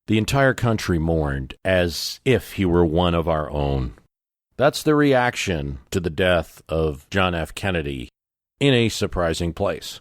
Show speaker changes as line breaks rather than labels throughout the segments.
The entire country mourned as if he were one of our own. That's the reaction to the death of John F. Kennedy in a surprising place.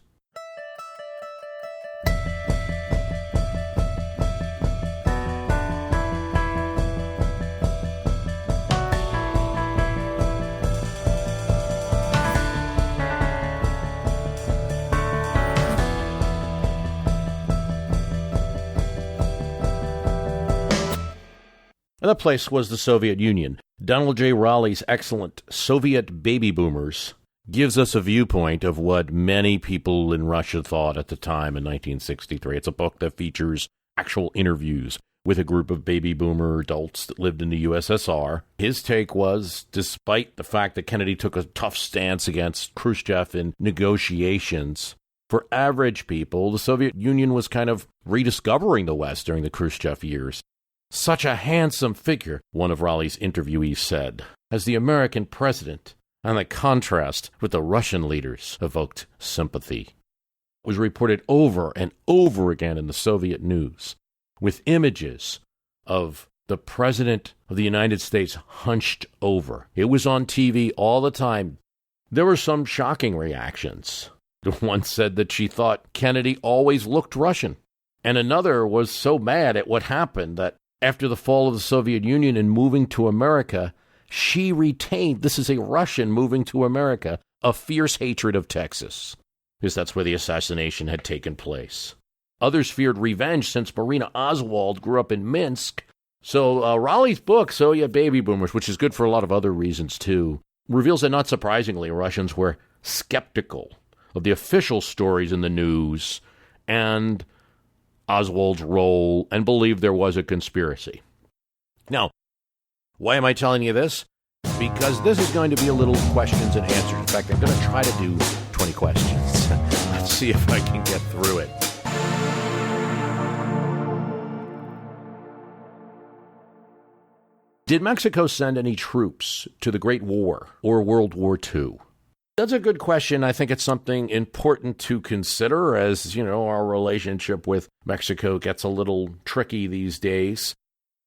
And that place was the Soviet Union. Donald J. Raleigh's excellent Soviet Baby Boomers gives us a viewpoint of what many people in Russia thought at the time in 1963. It's a book that features actual interviews with a group of baby boomer adults that lived in the USSR. His take was, despite the fact that Kennedy took a tough stance against Khrushchev in negotiations, for average people, the Soviet Union was kind of rediscovering the West during the Khrushchev years. Such a handsome figure, one of Raleigh's interviewees said, as the American president, and the contrast with the Russian leaders evoked sympathy. It was reported over and over again in the Soviet news, with images of the President of the United States hunched over. It was on TV all the time. There were some shocking reactions. One said that she thought Kennedy always looked Russian, and another was so mad at what happened that after the fall of the Soviet Union and moving to America, she retained, this is a Russian moving to America, a fierce hatred of Texas, because that's where the assassination had taken place. Others feared revenge since Marina Oswald grew up in Minsk. So Raleigh's book, Soviet Baby Boomers, which is good for a lot of other reasons too, reveals that not surprisingly, Russians were skeptical of the official stories in the news and Oswald's role and believed there was a conspiracy. Now, why am I telling you this? Because this is going to be a little questions and answers. In fact, I'm going to try to do 20 questions. Let's see if I can get through it. Did Mexico send any troops to the Great War or World War II? That's a good question. I think it's something important to consider as, our relationship with Mexico gets a little tricky these days.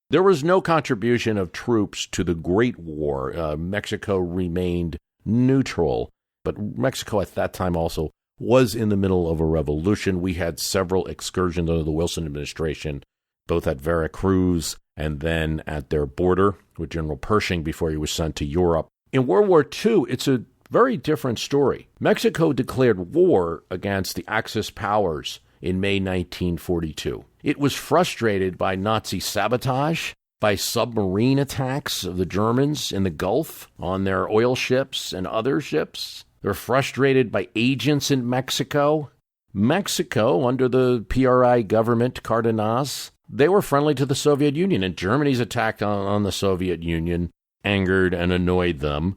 There was no contribution of troops to the Great War. Mexico remained neutral, but Mexico at that time also was in the middle of a revolution. We had several excursions under the Wilson administration, both at Veracruz and then at their border with General Pershing before he was sent to Europe. In World War II, it's a very different story. Mexico declared war against the Axis powers in May 1942. It was frustrated by Nazi sabotage, by submarine attacks of the Germans in the Gulf on their oil ships and other ships. They were frustrated by agents in Mexico. Mexico, under the PRI government, Cardenas, they were friendly to the Soviet Union, and Germany's attack on the Soviet Union angered and annoyed them.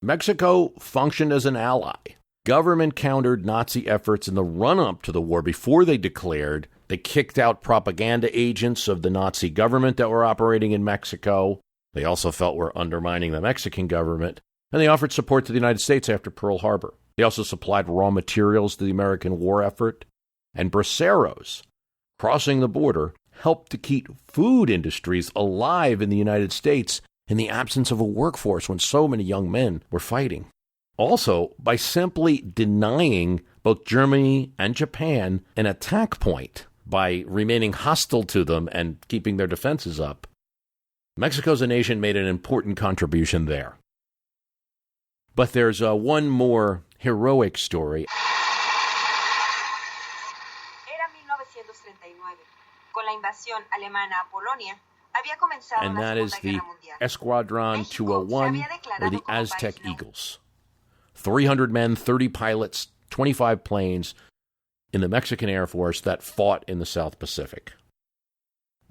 Mexico functioned as an ally. Government countered Nazi efforts in the run-up to the war before they declared. They kicked out propaganda agents of the Nazi government that were operating in Mexico. They also felt were undermining the Mexican government. And they offered support to the United States after Pearl Harbor. They also supplied raw materials to the American war effort. And braceros, crossing the border, helped to keep food industries alive in the United States in the absence of a workforce when so many young men were fighting. Also, by simply denying both Germany and Japan an attack point by remaining hostile to them and keeping their defenses up, Mexico as a nation made an important contribution there. But there's one more heroic story.
Era 1939. Con la invasión alemana a Polonia, había comenzado
And
la
that is
Segunda
the
Guerra Mundial.
Esquadron
México
201,
se había declarado
or the
como
Aztec
país neutro.
Eagles. 300 men, 30 pilots, 25 planes in the Mexican Air Force that fought in the South Pacific.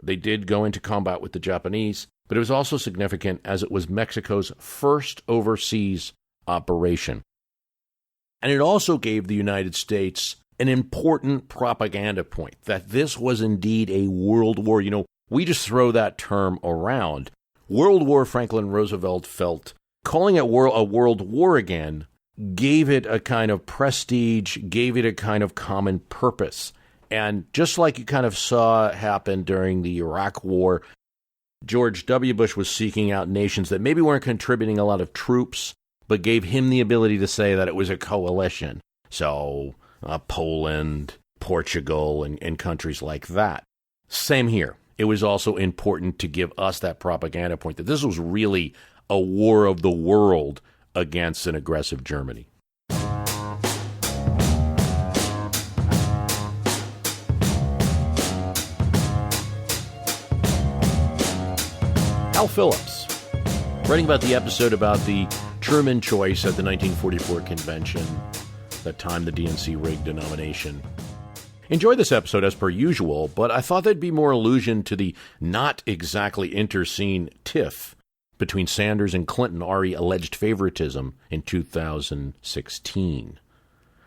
They did go into combat with the Japanese, but it was also significant as it was Mexico's first overseas operation. And it also gave the United States an important propaganda point, that this was indeed a world war. We just throw that term around. World War, Franklin Roosevelt felt, calling it a world war again gave it a kind of prestige, gave it a kind of common purpose. And just like you kind of saw happen during the Iraq War, George W. Bush was seeking out nations that maybe weren't contributing a lot of troops, but gave him the ability to say that it was a coalition. So Poland, Portugal, and countries like that. Same here. It was also important to give us that propaganda point that this was really a war of the world against an aggressive Germany. Hal Phillips, writing about the episode about the Truman choice at the 1944 convention, that time the DNC rigged a nomination. Enjoyed this episode as per usual, but I thought there'd be more allusion to the not exactly interscene tiff between Sanders and Clinton, re alleged favoritism in 2016.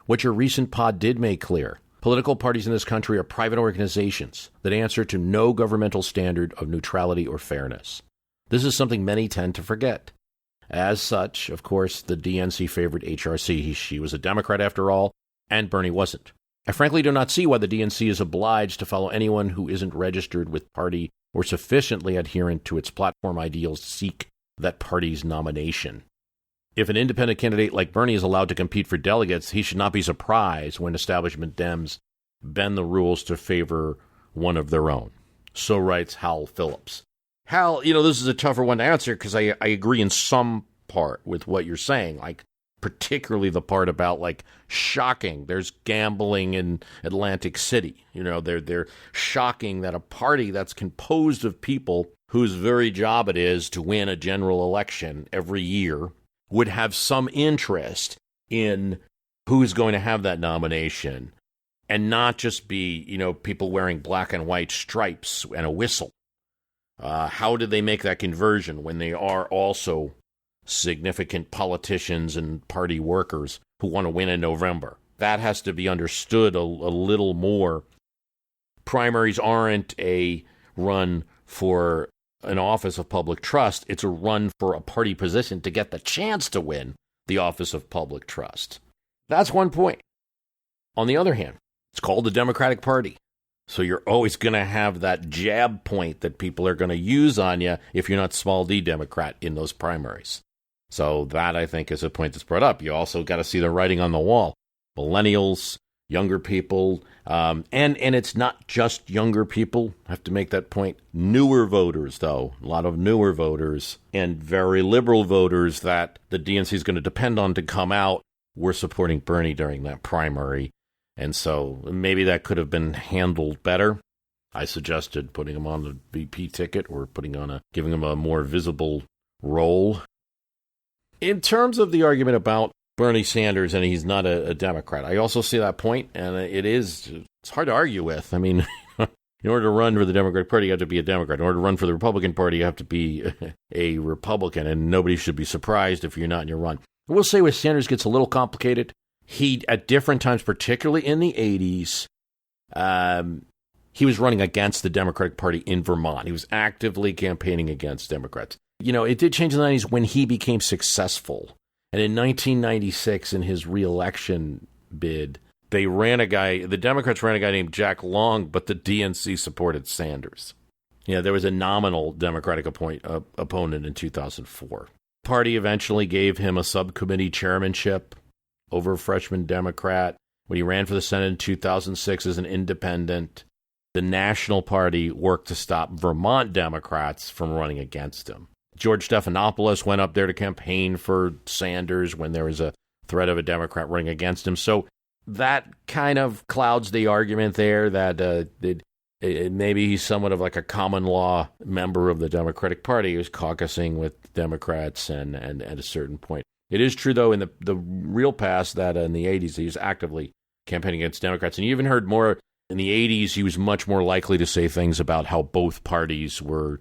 What your recent pod did make clear, political parties in this country are private organizations that answer to no governmental standard of neutrality or fairness. This is something many tend to forget. As such, of course, the DNC favored HRC. She was a Democrat after all, and Bernie wasn't. I frankly do not see why the DNC is obliged to follow anyone who isn't registered with party or sufficiently adherent to its platform ideals to seek that party's nomination. If an independent candidate like Bernie is allowed to compete for delegates, he should not be surprised when establishment Dems bend the rules to favor one of their own. So writes Hal Phillips. Hal, this is a tougher one to answer because I agree in some part with what you're saying, like particularly the part about like shocking. There's gambling in Atlantic City. They're shocking that a party that's composed of people whose very job it is to win a general election every year would have some interest in who's going to have that nomination and not just be, people wearing black and white stripes and a whistle. How did they make that conversion when they are also significant politicians and party workers who want to win in November? That has to be understood a little more. Primaries aren't a run for an office of public trust. It's a run for a party position to get the chance to win the office of public trust. That's one point. On the other hand, it's called the Democratic Party. So you're always going to have that jab point that people are going to use on you if you're not small d Democrat in those primaries. So that, I think, is a point that's brought up. You also got to see the writing on the wall. Millennials, younger people, and it's not just younger people. I have to make that point. Newer voters, though, a lot of newer voters and very liberal voters that the DNC is going to depend on to come out were supporting Bernie during that primary. And so maybe that could have been handled better. I suggested putting him on the VP ticket or giving him a more visible role. In terms of the argument about Bernie Sanders and he's not a Democrat, I also see that point, and it's hard to argue with. I mean, in order to run for the Democratic Party, you have to be a Democrat. In order to run for the Republican Party, you have to be a Republican, and nobody should be surprised if you're not in your run. I will say with Sanders gets a little complicated. He, at different times, particularly in the 80s, he was running against the Democratic Party in Vermont. He was actively campaigning against Democrats. It did change in the 90s when he became successful. And in 1996, in his re-election bid, the Democrats ran a guy named Jack Long, but the DNC supported Sanders. There was a nominal Democratic opponent in 2004. Party eventually gave him a subcommittee chairmanship over a freshman Democrat. When he ran for the Senate in 2006 as an independent, the National Party worked to stop Vermont Democrats from running against him. George Stephanopoulos went up there to campaign for Sanders when there was a threat of a Democrat running against him. So that kind of clouds the argument there that maybe he's somewhat of like a common law member of the Democratic Party who's caucusing with Democrats and at a certain point. It is true, though, in the real past that in the 80s he was actively campaigning against Democrats. And you even heard more in the 80s, he was much more likely to say things about how both parties were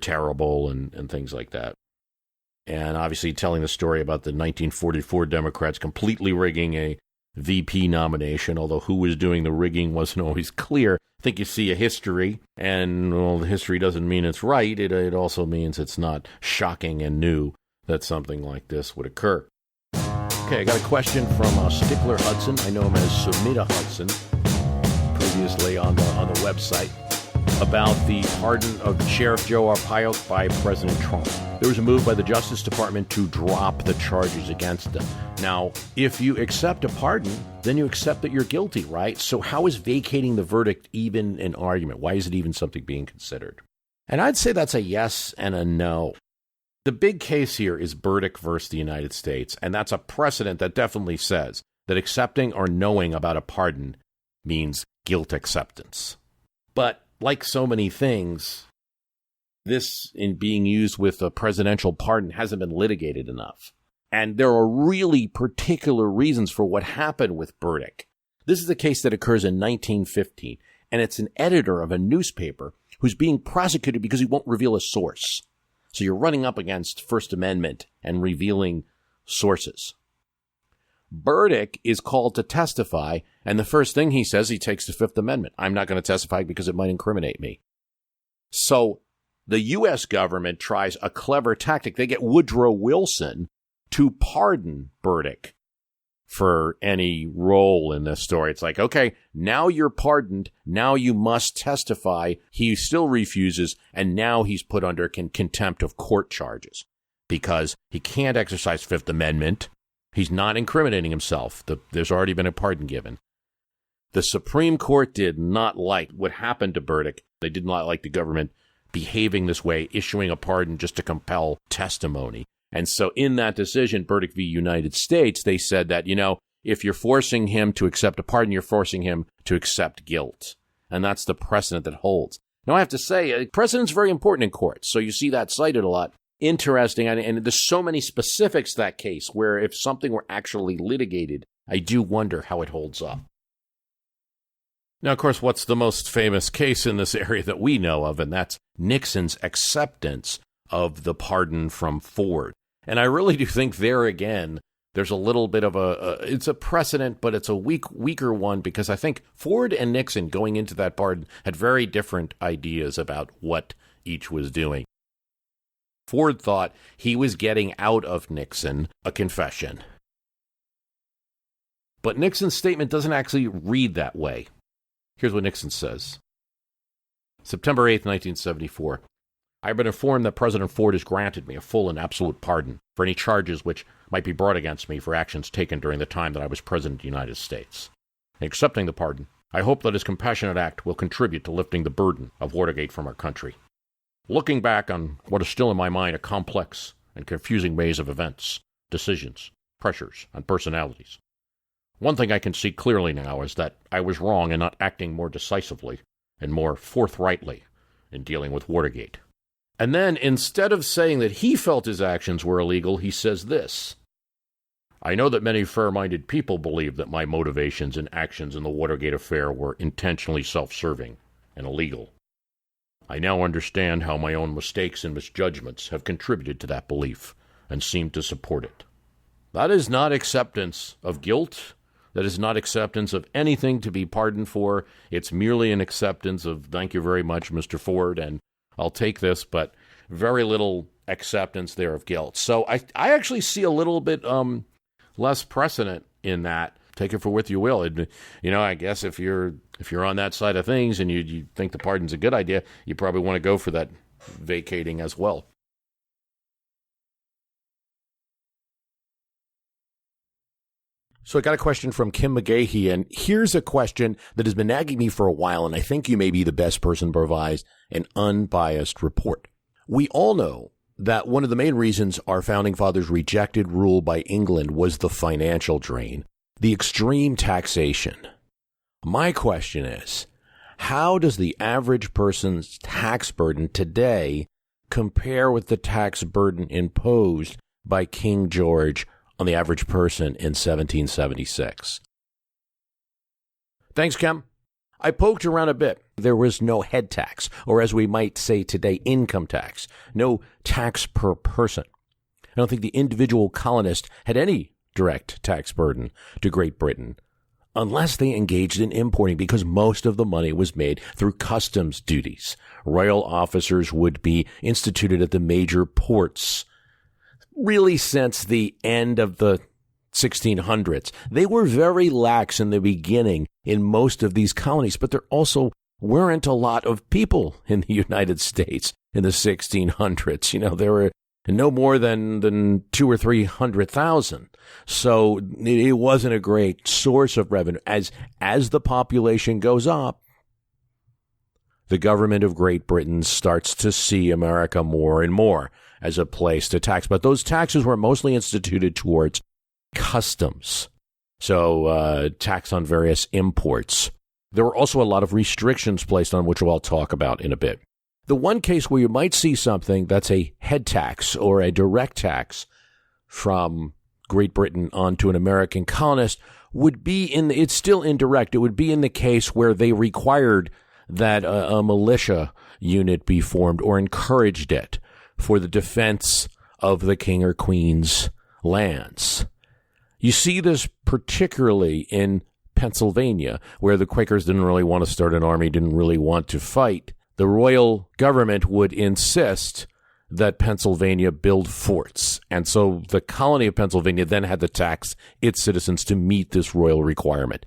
terrible and things like that. And obviously telling the story about the 1944 Democrats completely rigging a VP nomination, although who was doing the rigging wasn't always clear. I think you see a history, and the history doesn't mean it's right. It also means it's not shocking and new that something like this would occur. Okay, I got a question from Stickler Hudson. I know him as Sumita Hudson, previously on the website about the pardon of Sheriff Joe Arpaio by President Trump. There was a move by the Justice Department to drop the charges against him. Now, if you accept a pardon, then you accept that you're guilty, right? So how is vacating the verdict even an argument? Why is it even something being considered? And I'd say that's a yes and a no. The big case here is Burdick versus the United States, and that's a precedent that definitely says that accepting or knowing about a pardon means guilt acceptance. But like so many things, this in being used with a presidential pardon hasn't been litigated enough. And there are really particular reasons for what happened with Burdick. This is a case that occurs in 1915, and it's an editor of a newspaper who's being prosecuted because he won't reveal a source. So you're running up against First Amendment and revealing sources. Burdick is called to testify, and the first thing he says, he takes the Fifth Amendment. I'm not going to testify because it might incriminate me. So the U.S. government tries a clever tactic. They get Woodrow Wilson to pardon Burdick for any role in this story. It's like, okay, now you're pardoned. Now you must testify. He still refuses, and now he's put under contempt of court charges because he can't exercise Fifth Amendment. He's not incriminating himself. There's already been a pardon given. The Supreme Court did not like what happened to Burdick. They did not like the government behaving this way, issuing a pardon just to compel testimony. And so in that decision, Burdick v. United States, they said that, if you're forcing him to accept a pardon, you're forcing him to accept guilt. And that's the precedent that holds. Now, I have to say, precedent's very important in courts. So you see that cited a lot. Interesting. And there's so many specifics to that case where if something were actually litigated, I do wonder how it holds up. Now, of course, what's the most famous case in this area that we know of? And that's Nixon's acceptance of the pardon from Ford. And I really do think there again, there's a little bit of it's a precedent, but it's a weaker one because I think Ford and Nixon going into that pardon had very different ideas about what each was doing. Ford thought he was getting out of Nixon a confession. But Nixon's statement doesn't actually read that way. Here's what Nixon says. September 8th, 1974. I have been informed that President Ford has granted me a full and absolute pardon for any charges which might be brought against me for actions taken during the time that I was President of the United States. In accepting the pardon, I hope that his compassionate act will contribute to lifting the burden of Watergate from our country. Looking back on what is still in my mind a complex and confusing maze of events, decisions, pressures, and personalities, one thing I can see clearly now is that I was wrong in not acting more decisively and more forthrightly in dealing with Watergate. And then, instead of saying that he felt his actions were illegal, he says this. I know that many fair-minded people believe that my motivations and actions in the Watergate affair were intentionally self-serving and illegal. I now understand how my own mistakes and misjudgments have contributed to that belief and seem to support it. That is not acceptance of guilt. That is not acceptance of anything to be pardoned for. It's merely an acceptance of, thank you very much, Mr. Ford, and I'll take this, but very little acceptance there of guilt. So I actually see a little bit less precedent in that. Take it for what you will. I guess if you're on that side of things and you think the pardon's a good idea, you probably want to go for that vacating as well. So I got a question from Kim McGahee, and here's a question that has been nagging me for a while, and I think you may be the best person to provide an unbiased report. We all know that one of the main reasons our founding fathers rejected rule by England was the financial drain, the extreme taxation. My question is, how does the average person's tax burden today compare with the tax burden imposed by King George on the average person in 1776? Thanks, Kim. I poked around a bit. There was no head tax, or as we might say today, income tax. No tax per person. I don't think the individual colonist had any direct tax burden to Great Britain, unless they engaged in importing, because most of the money was made through customs duties. Royal officers would be instituted at the major ports. Really, since the end of the 1600s. They were very lax in the beginning in most of these colonies, but there also weren't a lot of people in the United States in the 1600s. You know, there were no more than 200,000 or 300,000. So it wasn't a great source of revenue. As the population goes up, the government of Great Britain starts to see America more and more as a place to tax. But those taxes were mostly instituted towards customs. So tax on various imports. There were also a lot of restrictions placed on, which I'll talk about in a bit. The one case where you might see something that's a head tax or a direct tax from Great Britain onto an American colonist would be it's still indirect. It would be in the case where they required that a militia unit be formed or encouraged it for the defense of the king or queen's lands. You see this particularly in Pennsylvania, where the Quakers didn't really want to start an army, didn't really want to fight. The royal government would insist that Pennsylvania build forts. And so the colony of Pennsylvania then had to tax its citizens to meet this royal requirement.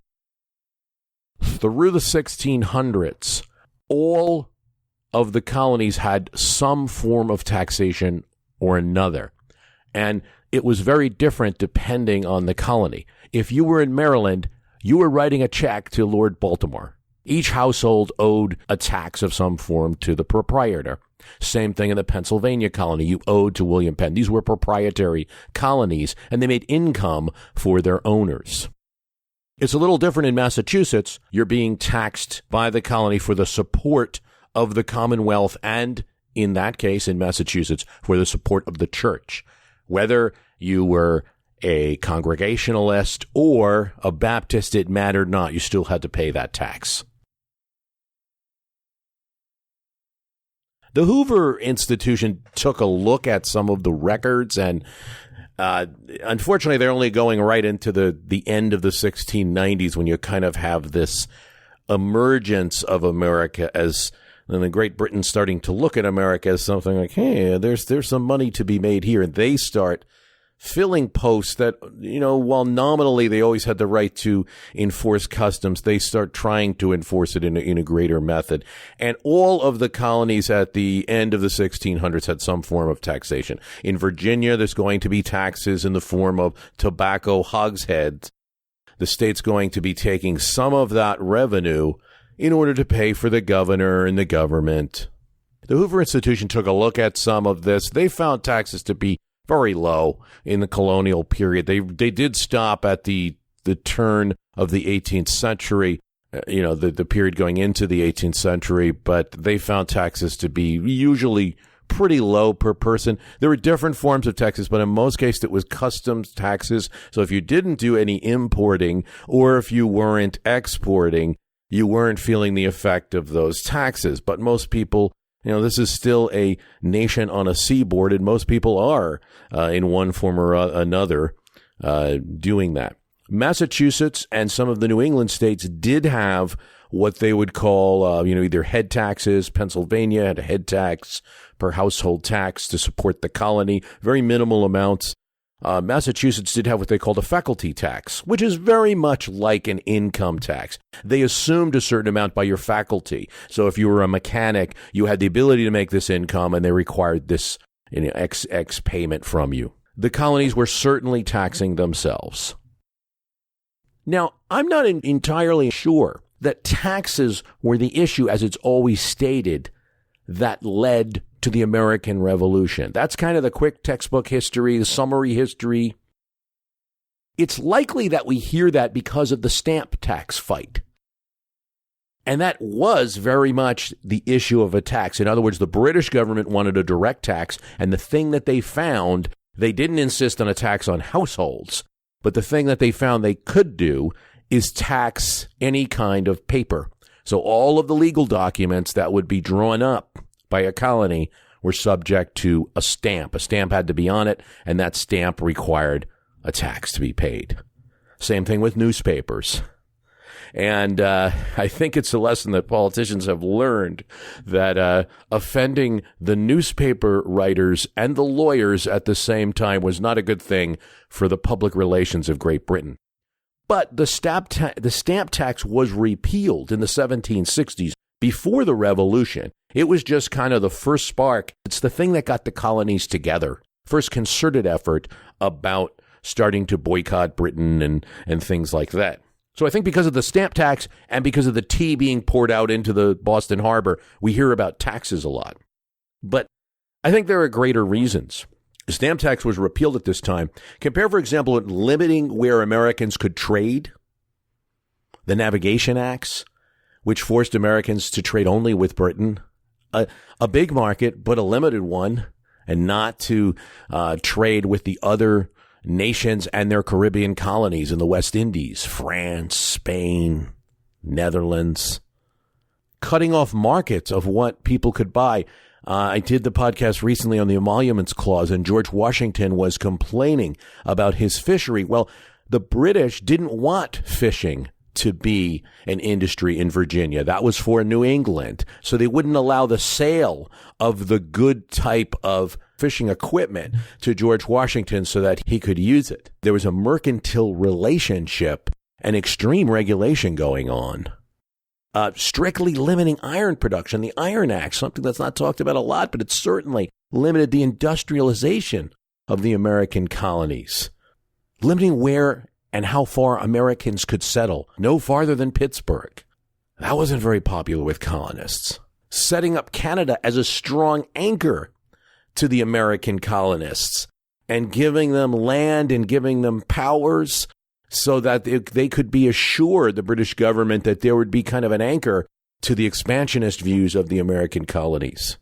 Through the 1600s, all of the colonies had some form of taxation or another. And it was very different depending on the colony. If you were in Maryland, you were writing a check to Lord Baltimore. Each household owed a tax of some form to the proprietor. Same thing in the Pennsylvania colony. You owed to William Penn. These were proprietary colonies, and they made income for their owners. It's a little different in Massachusetts. You're being taxed by the colony for the support of the Commonwealth and, in that case, in Massachusetts, for the support of the church. Whether you were a Congregationalist or a Baptist, it mattered not. You still had to pay that tax. The Hoover Institution took a look at some of the records, and unfortunately, they're only going right into the end of the 1690s when you kind of have this emergence of America as and the Great Britain starting to look at America as something like, hey, there's some money to be made here. And they start filling posts that, you know, while nominally they always had the right to enforce customs, they start trying to enforce it in a greater method. And all of the colonies at the end of the 1600s had some form of taxation. In Virginia, there's going to be taxes in the form of tobacco hogsheads. The state's going to be taking some of that revenue in order to pay for the governor and the government. The Hoover Institution took a look at some of this. They found taxes to be very low in the colonial period. They did stop at the turn of the 18th century, the period going into the 18th century, but they found taxes to be usually pretty low per person. There were different forms of taxes, but in most cases it was customs taxes. So if you didn't do any importing or if you weren't exporting, you weren't feeling the effect of those taxes. But most people, this is still a nation on a seaboard, and most people are in one form or another doing that. Massachusetts and some of the New England states did have what they would call, either head taxes. Pennsylvania had a head tax per household tax to support the colony, very minimal amounts. Massachusetts did have what they called a faculty tax, which is very much like an income tax. They assumed a certain amount by your faculty. So if you were a mechanic, you had the ability to make this income, and they required this X payment from you. The colonies were certainly taxing themselves. Now, I'm not entirely sure that taxes were the issue, as it's always stated, that led to the American Revolution. That's kind of the quick textbook history, the summary history. It's likely that we hear that because of the stamp tax fight. And that was very much the issue of a tax. In other words, the British government wanted a direct tax, and the thing that they found, they didn't insist on a tax on households, but the thing that they found they could do is tax any kind of paper. So all of the legal documents that would be drawn up by a colony were subject to a stamp. A stamp had to be on it, and that stamp required a tax to be paid. Same thing with newspapers. And I think it's a lesson that politicians have learned, that offending the newspaper writers and the lawyers at the same time was not a good thing for the public relations of Great Britain. But the stamp tax was repealed in the 1760s before the Revolution. It was just kind of the first spark. It's the thing that got the colonies together. First concerted effort about starting to boycott Britain and things like that. So I think because of the stamp tax and because of the tea being poured out into the Boston Harbor, we hear about taxes a lot. But I think there are greater reasons. The stamp tax was repealed at this time. Compare, for example, limiting where Americans could trade. The Navigation Acts, which forced Americans to trade only with Britain. A big market, but a limited one, and not to trade with the other nations and their Caribbean colonies in the West Indies, France, Spain, Netherlands, cutting off markets of what people could buy. I did the podcast recently on the Emoluments Clause, and George Washington was complaining about his fishery. Well, the British didn't want fishing to be an industry in Virginia. That was for New England. So they wouldn't allow the sale of the good type of fishing equipment to George Washington so that he could use it. There was a mercantile relationship and extreme regulation going on. Strictly limiting iron production, the Iron Act, something that's not talked about a lot, but it certainly limited the industrialization of the American colonies. Limiting where and how far Americans could settle, no farther than Pittsburgh. That wasn't very popular with colonists. Setting up Canada as a strong anchor to the American colonists and giving them land and giving them powers so that they could be assured, the British government, that there would be kind of an anchor to the expansionist views of the American colonies.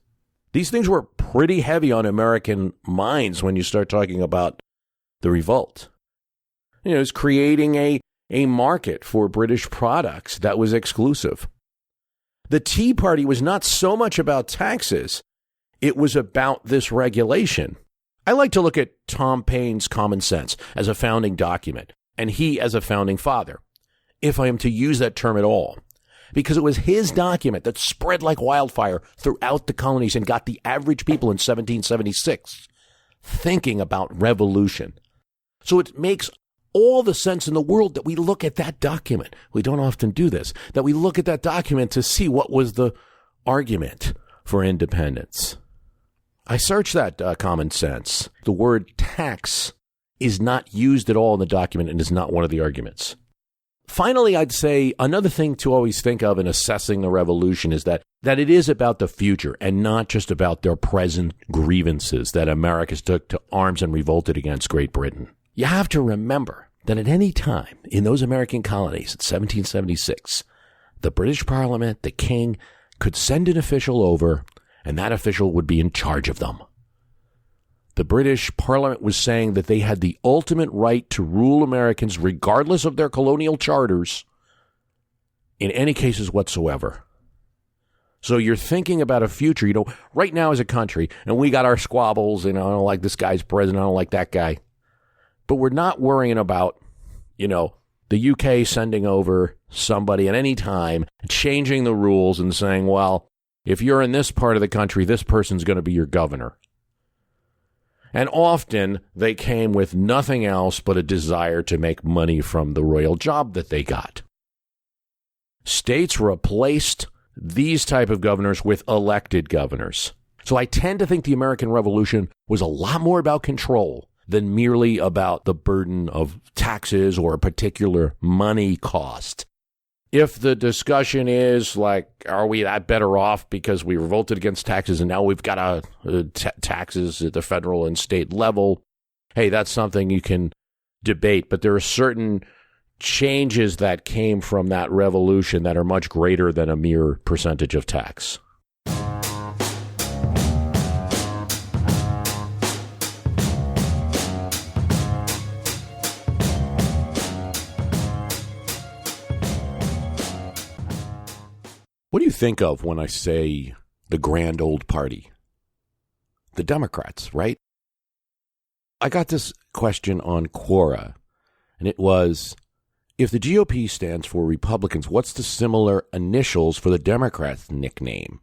These things were pretty heavy on American minds when you start talking about the revolt. You know, it's creating a market for British products that was exclusive. The Tea Party was not so much about taxes. It was about this regulation. I like to look at Tom Paine's Common Sense as a founding document, and he as a founding father, if I am to use that term at all, because it was his document that spread like wildfire throughout the colonies and got the average people in 1776 thinking about revolution. So it makes all the sense in the world that we look at that document. We don't often do this, that we look at that document to see what was the argument for independence. I searched that Common Sense. The word tax is not used at all in the document and is not one of the arguments. Finally, I'd say another thing to always think of in assessing the revolution is that it is about the future and not just about their present grievances that Americans took to arms and revolted against Great Britain. You have to remember that at any time in those American colonies in 1776, the British Parliament, the king, could send an official over, and that official would be in charge of them. The British Parliament was saying that they had the ultimate right to rule Americans regardless of their colonial charters in any cases whatsoever. So you're thinking about a future, right now as a country, and we got our squabbles, I don't like this guy's president, I don't like that guy. But we're not worrying about, the UK sending over somebody at any time, changing the rules and saying, well, if you're in this part of the country, this person's going to be your governor. And often they came with nothing else but a desire to make money from the royal job that they got. States replaced these type of governors with elected governors. So I tend to think the American Revolution was a lot more about control than merely about the burden of taxes or a particular money cost. If the discussion is like, are we that better off because we revolted against taxes and now we've got taxes at the federal and state level, hey, that's something you can debate. But there are certain changes that came from that revolution that are much greater than a mere percentage of tax. What do you think of when I say the grand old party? The Democrats, right? I got this question on Quora, and it was, if the GOP stands for Republicans, what's the similar initials for the Democrats' nickname?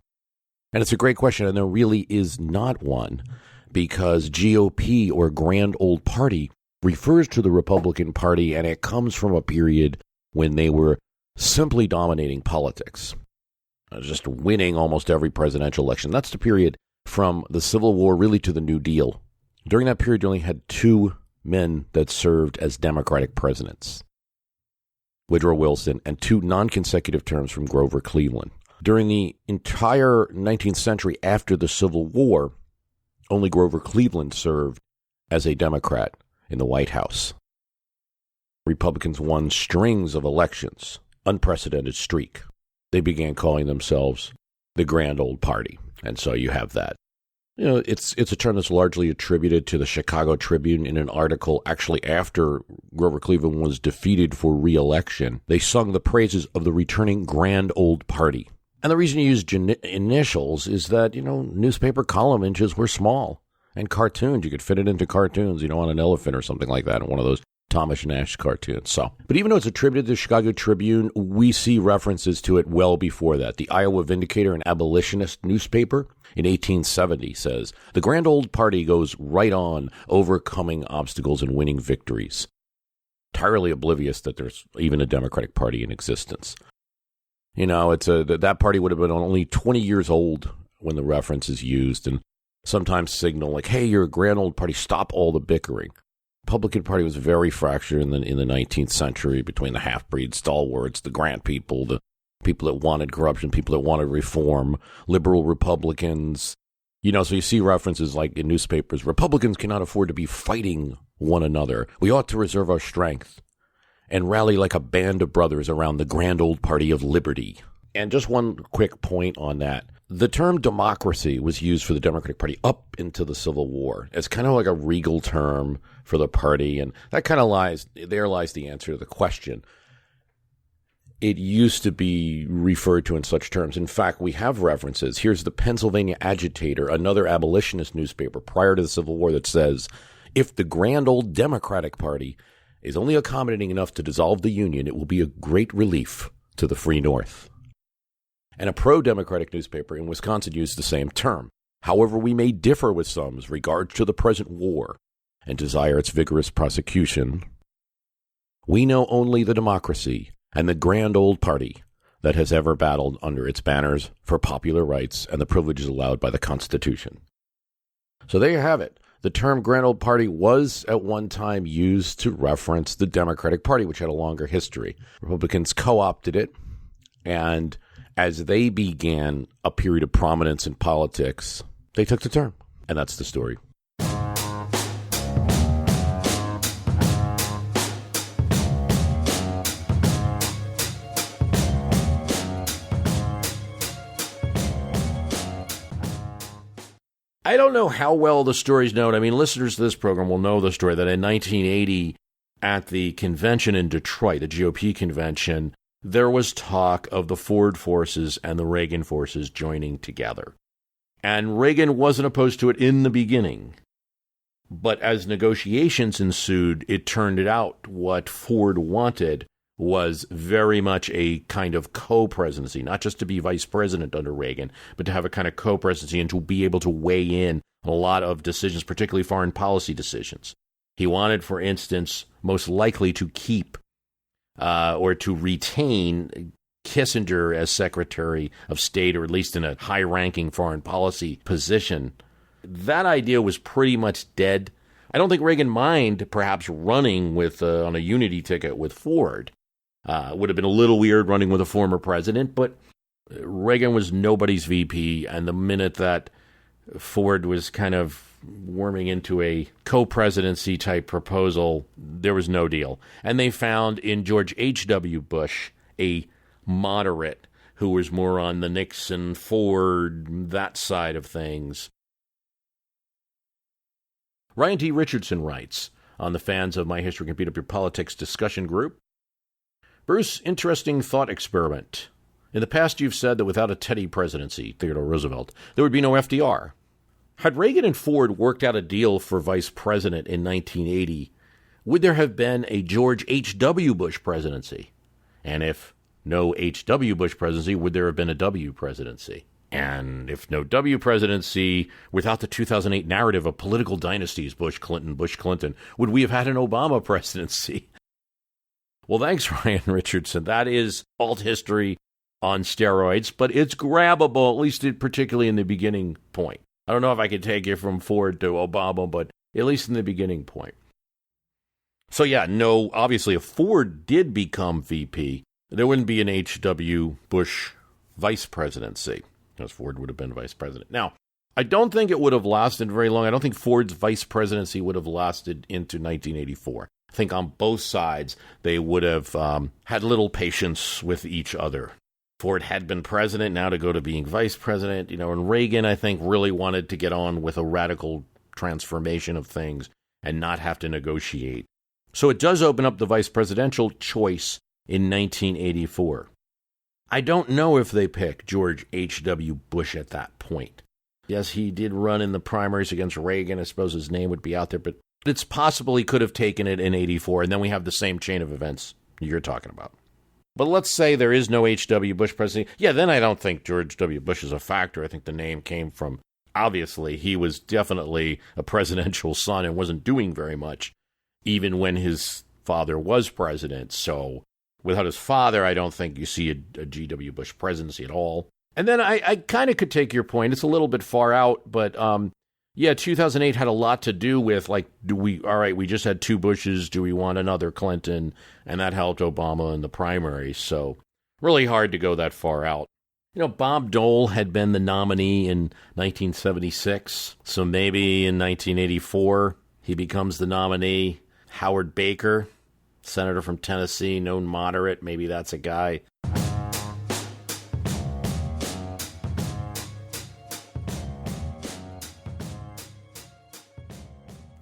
And it's a great question, and there really is not one, because GOP or Grand Old Party refers to the Republican Party, and it comes from a period when they were simply dominating politics, just winning almost every presidential election. That's the period from the Civil War really to the New Deal. During that period, you only had two men that served as Democratic presidents, Woodrow Wilson, and two non-consecutive terms from Grover Cleveland. During the entire 19th century after the Civil War, only Grover Cleveland served as a Democrat in the White House. Republicans won strings of elections, unprecedented streak. They began calling themselves the Grand Old Party, and so you have that. You know, it's a term that's largely attributed to the Chicago Tribune in an article actually after Grover Cleveland was defeated for re-election. They sung the praises of the returning Grand Old Party. And the reason you use initials is that, newspaper column inches were small. And cartoons, you could fit it into cartoons, on an elephant or something like that in one of those Thomas Nash cartoons. But even though it's attributed to the Chicago Tribune, we see references to it well before that. The Iowa Vindicator, an abolitionist newspaper, in 1870 says, "The Grand Old Party goes right on, overcoming obstacles and winning victories." Entirely oblivious that there's even a Democratic Party in existence. That party would have been only 20 years old when the reference is used, and sometimes signal like, hey, you're a Grand Old Party, stop all the bickering. Republican Party was very fractured in the 19th century between the half-breed stalwarts, the Grant people, the people that wanted corruption, people that wanted reform, liberal Republicans. So you see references like in newspapers, Republicans cannot afford to be fighting one another. We ought to reserve our strength and rally like a band of brothers around the Grand Old Party of Liberty. And just one quick point on that. The term democracy was used for the Democratic Party up into the Civil War. It's kind of like a regal term for the party, and that kind of lies the answer to the question. It used to be referred to in such terms. In fact, we have references. Here's the Pennsylvania Agitator, another abolitionist newspaper prior to the Civil War, that says, if the Grand Old Democratic Party is only accommodating enough to dissolve the Union, it will be a great relief to the free North. And a pro-democratic newspaper in Wisconsin used the same term. However, we may differ with some as regards to the present war and desire its vigorous prosecution. We know only the democracy and the Grand Old Party that has ever battled under its banners for popular rights and the privileges allowed by the Constitution. So there you have it. The term Grand Old Party was at one time used to reference the Democratic Party, which had a longer history. Republicans co-opted it, and as they began a period of prominence in politics, they took the term. And that's the story. I don't know how well the story's known. I mean, listeners to this program will know the story that in 1980 at the convention in Detroit, the GOP convention, there was talk of the Ford forces and the Reagan forces joining together. And Reagan wasn't opposed to it in the beginning. But as negotiations ensued, it turned out what Ford wanted was very much a kind of co-presidency, not just to be vice president under Reagan, but to have a kind of co-presidency and to be able to weigh in on a lot of decisions, particularly foreign policy decisions. He wanted, for instance, most likely to keep or to retain Kissinger as Secretary of State, or at least in a high-ranking foreign policy position. That idea was pretty much dead. I don't think Reagan minded perhaps running with on a unity ticket with Ford. It would have been a little weird running with a former president, but Reagan was nobody's VP, and the minute that Ford was kind of warming into a co-presidency type proposal, there was no deal. And they found in George H.W. Bush a moderate who was more on the Nixon, Ford, that side of things. Ryan T. Richardson writes on the Fans of My History Can Beat Up Your Politics discussion group, Bruce, interesting thought experiment. In the past, you've said that without a Teddy presidency, Theodore Roosevelt, there would be no FDR. Had Reagan and Ford worked out a deal for vice president in 1980, would there have been a George H.W. Bush presidency? And if no H.W. Bush presidency, would there have been a W presidency? And if no W presidency, without the 2008 narrative of political dynasties, Bush, Clinton, would we have had an Obama presidency? Well, thanks, Ryan Richardson. That is alt history on steroids, but it's grabbable, at least particularly in the beginning point. I don't know if I could take it from Ford to Obama, but at least in the beginning point. So yeah, no, obviously if Ford did become VP, there wouldn't be an H.W. Bush vice presidency, because Ford would have been vice president. Now, I don't think it would have lasted very long. I don't think Ford's vice presidency would have lasted into 1984. I think on both sides, they would have had little patience with each other. Ford had been president, now to go to being vice president, and Reagan, I think, really wanted to get on with a radical transformation of things and not have to negotiate. So it does open up the vice presidential choice in 1984. I don't know if they pick George H.W. Bush at that point. Yes, he did run in the primaries against Reagan. I suppose his name would be out there, but it's possible he could have taken it in 84, and then we have the same chain of events you're talking about. But let's say there is no H.W. Bush presidency. Yeah, then I don't think George W. Bush is a factor. I think the name came from, obviously, he was definitely a presidential son and wasn't doing very much, even when his father was president. So without his father, I don't think you see a G.W. Bush presidency at all. And then I kind of could take your point. It's a little bit far out, but yeah, 2008 had a lot to do with, like, we just had two Bushes, do we want another Clinton? And that helped Obama in the primary, so really hard to go that far out. Bob Dole had been the nominee in 1976, so maybe in 1984 he becomes the nominee. Howard Baker, senator from Tennessee, known moderate, maybe that's a guy.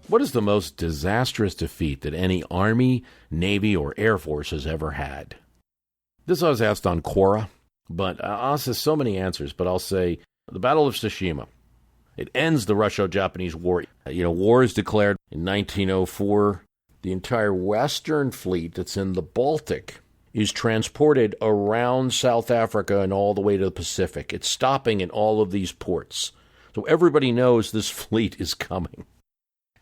What is the most disastrous defeat that any Army, Navy, or Air Force has ever had? This I was asked on Quora, but I'll say so many answers, but I'll say the Battle of Tsushima. It ends the Russo-Japanese War. War is declared in 1904. The entire Western Fleet that's in the Baltic is transported around South Africa and all the way to the Pacific. It's stopping in all of these ports. So everybody knows this fleet is coming.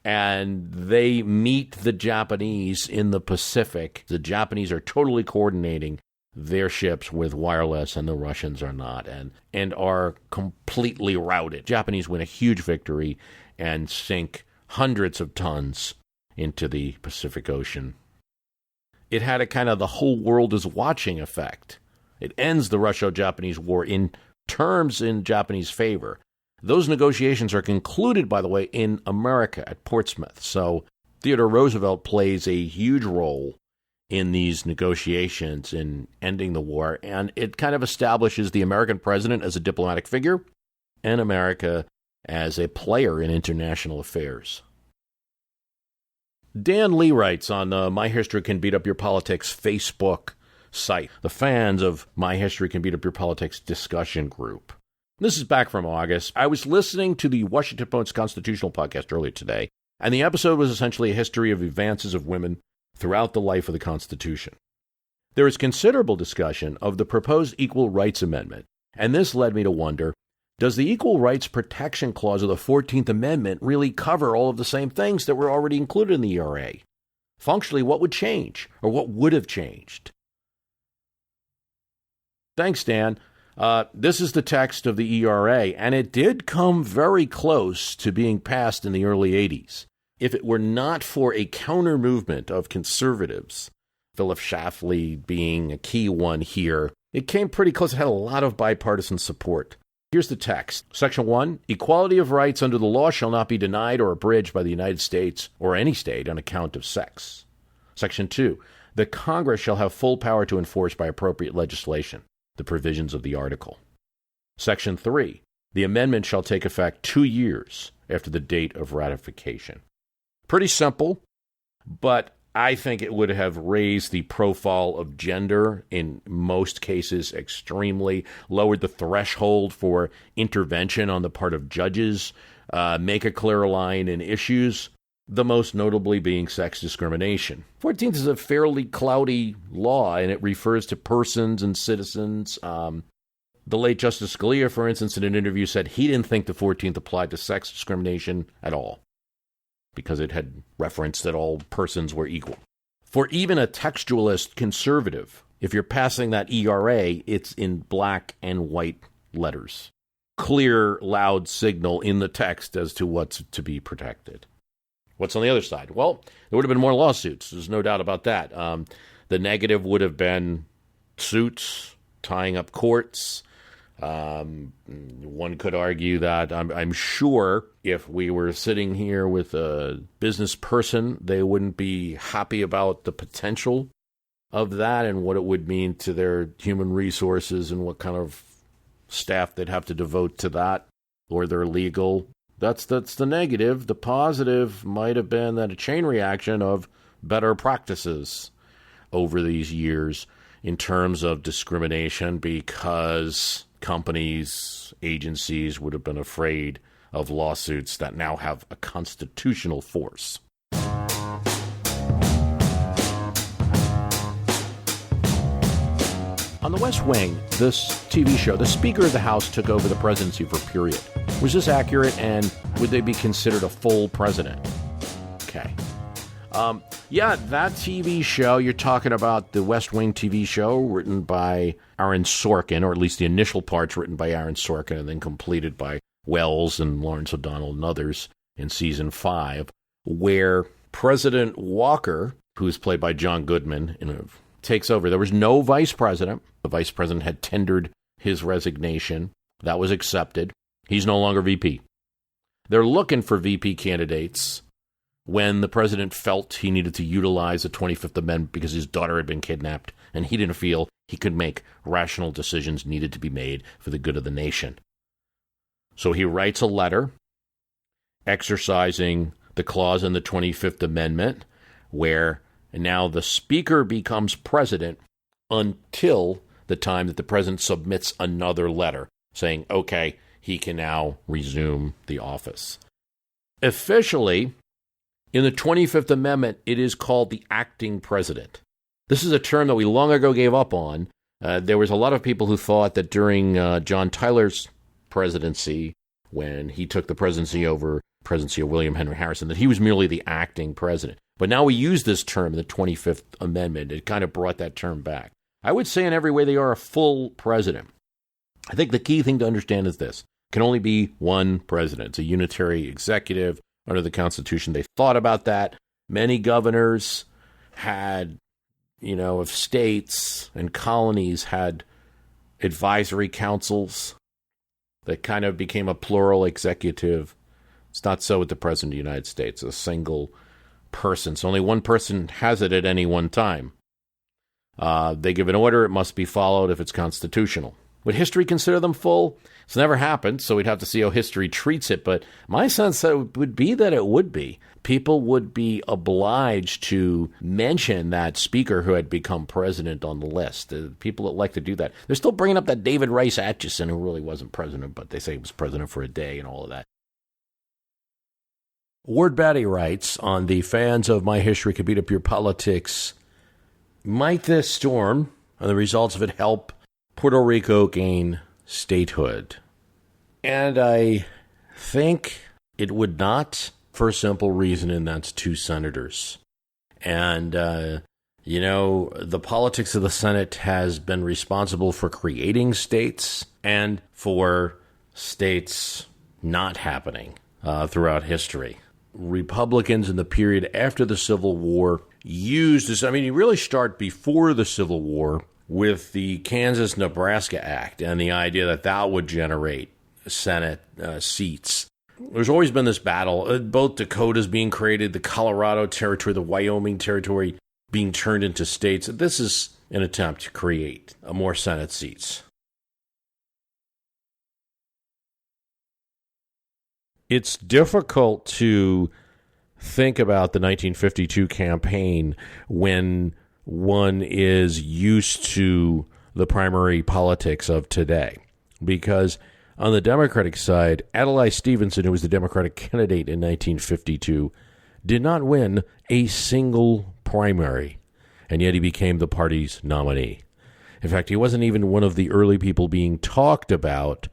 And they meet the Japanese in the Pacific. The Japanese are totally coordinating their ships with wireless, and the Russians are not, and are completely routed. Japanese win a huge victory and sink hundreds of tons into the Pacific Ocean. It had a kind of the whole world is watching effect. It ends the Russo-Japanese War in terms in Japanese favor. Those negotiations are concluded, by the way, in America at Portsmouth. So Theodore Roosevelt plays a huge role in these negotiations in ending the war, and it kind of establishes the American president as a diplomatic figure and America as a player in international affairs. Dan Lee writes on the My History Can Beat Up Your Politics Facebook site, the fans of My History Can Beat Up Your Politics discussion group. This is back from August. I was listening to the Washington Post Constitutional podcast earlier today, and the episode was essentially a history of advances of women throughout the life of the Constitution. There is considerable discussion of the proposed Equal Rights Amendment, and this led me to wonder, does the Equal Rights Protection Clause of the 14th Amendment really cover all of the same things that were already included in the ERA? Functionally, what would change, or what would have changed? Thanks, Dan. This is the text of the ERA, and it did come very close to being passed in the early 80s. If it were not for a counter-movement of conservatives, Philip Schlafly being a key one here, it came pretty close. It had a lot of bipartisan support. Here's the text. Section 1, equality of rights under the law shall not be denied or abridged by the United States or any state on account of sex. Section 2, the Congress shall have full power to enforce by appropriate legislation the provisions of the article. Section 3, the amendment shall take effect 2 years after the date of ratification. Pretty simple, but I think it would have raised the profile of gender in most cases extremely, lowered the threshold for intervention on the part of judges, make a clear line in issues, the most notably being sex discrimination. 14th is a fairly cloudy law, and it refers to persons and citizens. The late Justice Scalia, for instance, in an interview said he didn't think the 14th applied to sex discrimination at all because it had referenced that all persons were equal. For even a textualist conservative, if you're passing that ERA, it's in black and white letters. Clear, loud signal in the text as to what's to be protected. What's on the other side? Well, there would have been more lawsuits. There's no doubt about that. The negative would have been suits, tying up courts. One could argue that I'm sure if we were sitting here with a business person, they wouldn't be happy about the potential of that and what it would mean to their human resources and what kind of staff they'd have to devote to that, or their legal. That's the negative. The positive might have been that a chain reaction of better practices over these years in terms of discrimination, because companies, agencies would have been afraid of lawsuits that now have a constitutional force. On The West Wing, this TV show, the Speaker of the House took over the presidency for a period. Was this accurate, and would they be considered a full president? Okay. Yeah, that TV show, you're talking about the West Wing TV show written by Aaron Sorkin, or at least the initial parts written by Aaron Sorkin and then completed by Wells and Lawrence O'Donnell and others in season 5, where President Walker, who is played by John Goodman, takes over. There was no vice president. The vice president had tendered his resignation. That was accepted. He's no longer VP. They're looking for VP candidates when the president felt he needed to utilize the 25th Amendment because his daughter had been kidnapped, and he didn't feel he could make rational decisions needed to be made for the good of the nation. So he writes a letter exercising the clause in the 25th Amendment where now the Speaker becomes president until the time that the president submits another letter saying, okay, he can now resume the office. Officially, in the 25th Amendment, it is called the acting president. This is a term that we long ago gave up on. There was a lot of people who thought that during John Tyler's presidency, when he took the presidency over presidency of William Henry Harrison, that he was merely the acting president. But now we use this term, the 25th Amendment. It kind of brought that term back. I would say in every way they are a full president. I think the key thing to understand is this. Can only be one president. It's a unitary executive under the Constitution. They thought about that. Many governors had, of states and colonies had advisory councils that kind of became a plural executive. It's not so with the President of the United States, a single person. So only one person has it at any one time. They give an order, it must be followed if it's constitutional. Would history consider them full? It's never happened, so we'd have to see how history treats it. But my sense would be that it would be. People would be obliged to mention that speaker who had become president on the list. People that like to do that. They're still bringing up that David Rice Atchison, who really wasn't president, but they say he was president for a day and all of that. Ward Batty writes on the Fans of My History Could Beat Up Your Politics, might this storm and the results of it help Puerto Rico gain statehood? And I think it would not, for a simple reason, and that's 2 senators. And, the politics of the Senate has been responsible for creating states and for states not happening throughout history. Republicans in the period after the Civil War used this. I mean, you really start before the Civil War with the Kansas-Nebraska Act and the idea that that would generate Senate seats. There's always been this battle, both Dakotas being created, the Colorado territory, the Wyoming territory being turned into states. This is an attempt to create more Senate seats. It's difficult to think about the 1952 campaign when one is used to the primary politics of today. Because on the Democratic side, Adlai Stevenson, who was the Democratic candidate in 1952, did not win a single primary, and yet he became the party's nominee. In fact, he wasn't even one of the early people being talked about.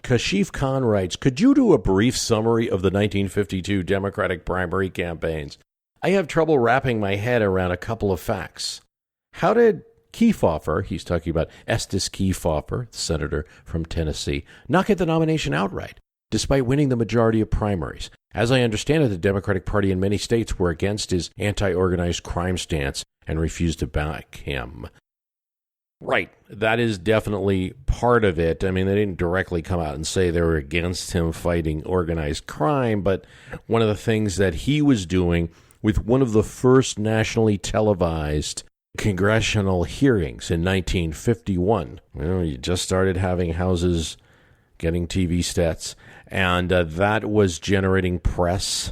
Kashif Khan writes, could you do a brief summary of the 1952 Democratic primary campaigns? I have trouble wrapping my head around a couple of facts. How did Kefauver, he's talking about Estes Kefauver, the senator from Tennessee, not get the nomination outright, despite winning the majority of primaries? As I understand it, the Democratic Party in many states were against his anti-organized crime stance and refused to back him. Right, that is definitely part of it. I mean, they didn't directly come out and say they were against him fighting organized crime, but one of the things that he was doing with one of the first nationally televised congressional hearings in 1951. You just started having houses getting TV sets, and that was generating press.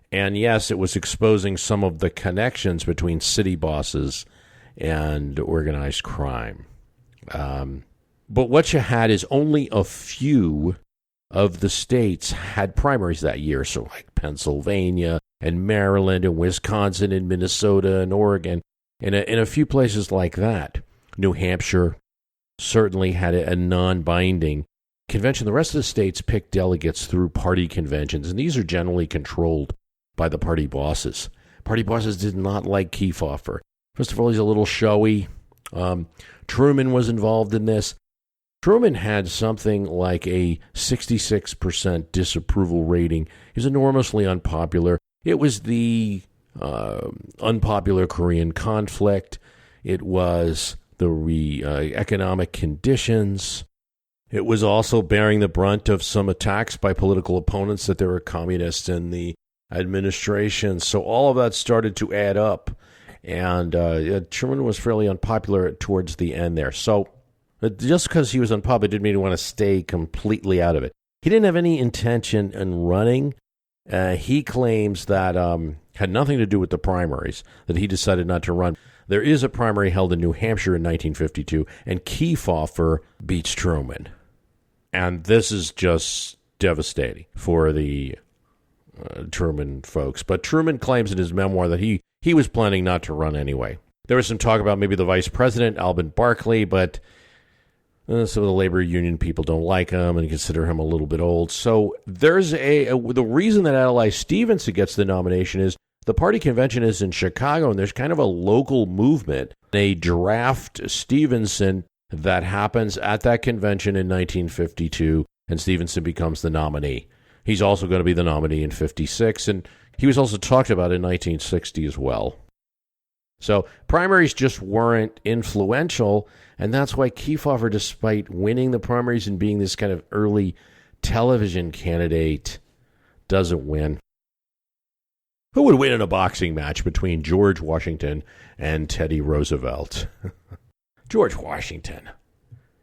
And yes, it was exposing some of the connections between city bosses and organized crime. But what you had is only a few of the states had primaries that year. So like Pennsylvania and Maryland and Wisconsin and Minnesota and Oregon, and in a few places like that. New Hampshire certainly had a non-binding convention. The rest of the states picked delegates through party conventions, and these are generally controlled by the party bosses. Party bosses did not like Kefauver. First of all, he's a little showy. Truman was involved in this. Truman had something like a 66% disapproval rating. He was enormously unpopular. It was the unpopular Korean conflict. It was the economic conditions. It was also bearing the brunt of some attacks by political opponents that there were communists in the administration. So all of that started to add up. And Truman was fairly unpopular towards the end there. So just because he was unpopular didn't mean he wanted to stay completely out of it. He didn't have any intention in running. He claims that had nothing to do with the primaries, that he decided not to run. There is a primary held in New Hampshire in 1952, and Kefauver beats Truman. And this is just devastating for the Truman folks. But Truman claims in his memoir that he was planning not to run anyway. There was some talk about maybe the vice president, Alben Barkley, but some of the labor union people don't like him and consider him a little bit old. So there's the reason that Adlai Stevenson gets the nomination is the party convention is in Chicago, and there's kind of a local movement. They draft Stevenson that happens at that convention in 1952, and Stevenson becomes the nominee. He's also going to be the nominee in 56, and he was also talked about in 1960 as well. So primaries just weren't influential, and that's why Kefauver, despite winning the primaries and being this kind of early television candidate, doesn't win. Who would win in a boxing match between George Washington and Teddy Roosevelt? George Washington.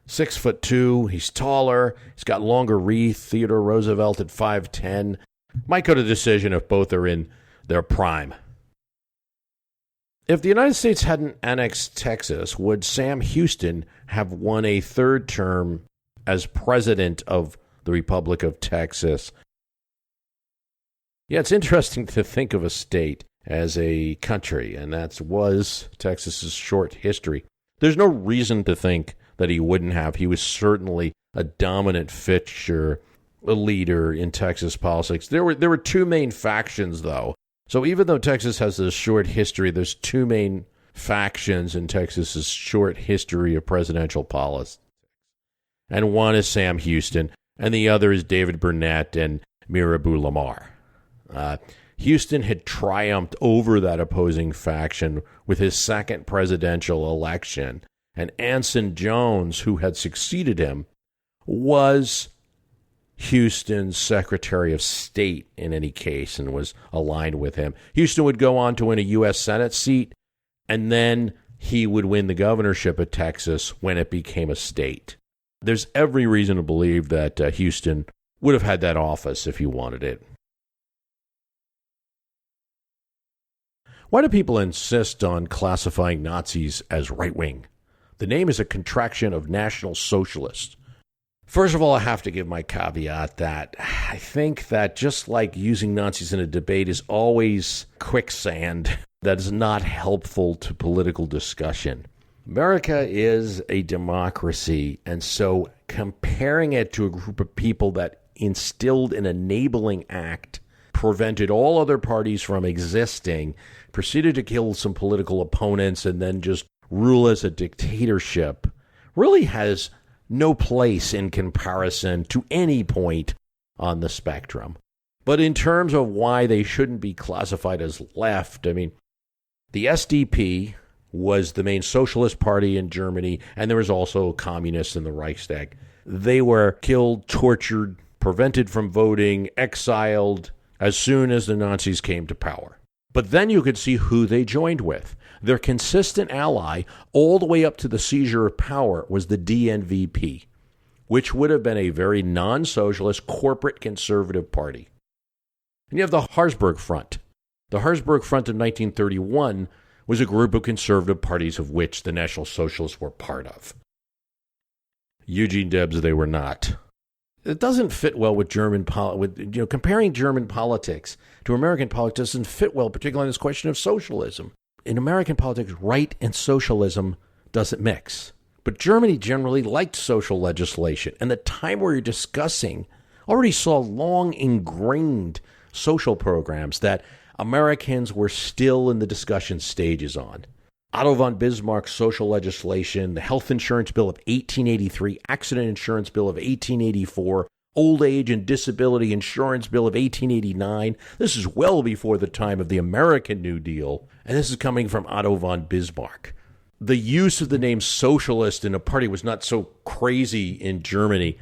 6'2", he's taller, he's got longer wreath. Theodore Roosevelt at 5'10". Might go to decision if both are in their prime. If the United States hadn't annexed Texas, would Sam Houston have won a third term as president of the Republic of Texas? Yeah, it's interesting to think of a state as a country, and that was Texas's short history. There's no reason to think that he wouldn't have. He was certainly a dominant fixture, a leader in Texas politics. There were two main factions, though. So even though Texas has this short history, there's two main factions in Texas's short history of presidential politics. And one is Sam Houston, and the other is David Burnett and Mirabeau Lamar. Houston had triumphed over that opposing faction with his second presidential election, and Anson Jones, who had succeeded him, was Houston's Secretary of State in any case and was aligned with him. Houston would go on to win a U.S. Senate seat, and then he would win the governorship of Texas when it became a state. There's every reason to believe that Houston would have had that office if he wanted it. Why do people insist on classifying Nazis as right-wing? The name is a contraction of National Socialist. First of all, I have to give my caveat that I think that just like using Nazis in a debate is always quicksand, that is not helpful to political discussion. America is a democracy, and so comparing it to a group of people that instilled an enabling act, prevented all other parties from existing, proceeded to kill some political opponents, and then just rule as a dictatorship, really has no place in comparison to any point on the spectrum. But in terms of why they shouldn't be classified as left, I mean, the SDP was the main socialist party in Germany, and there was also communists in the Reichstag. They were killed, tortured, prevented from voting, exiled as soon as the Nazis came to power. But then you could see who they joined with. Their consistent ally all the way up to the seizure of power was the DNVP, which would have been a very non-socialist corporate conservative party. And you have the Habsburg Front. The Habsburg Front of 1931 was a group of conservative parties of which the National Socialists were part of. Eugene Debs, they were not. It doesn't fit well with German politics. Comparing German politics to American politics doesn't fit well, particularly on this question of socialism. In American politics, right and socialism doesn't mix. But Germany generally liked social legislation, and the time we were discussing already saw long ingrained social programs that Americans were still in the discussion stages on. Otto von Bismarck's social legislation, the Health Insurance Bill of 1883, Accident Insurance Bill of 1884, Old Age and Disability Insurance Bill of 1889. This is well before the time of the American New Deal, and this is coming from Otto von Bismarck. The use of the name socialist in a party was not so crazy in Germany.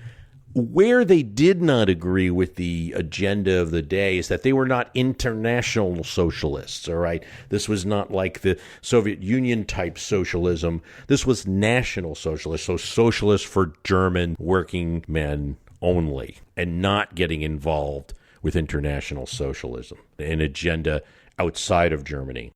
Where they did not agree with the agenda of the day is that they were not international socialists, all right? This was not like the Soviet Union type socialism. This was national socialist, so socialist for German working men only, and not getting involved with international socialism, an agenda outside of Germany.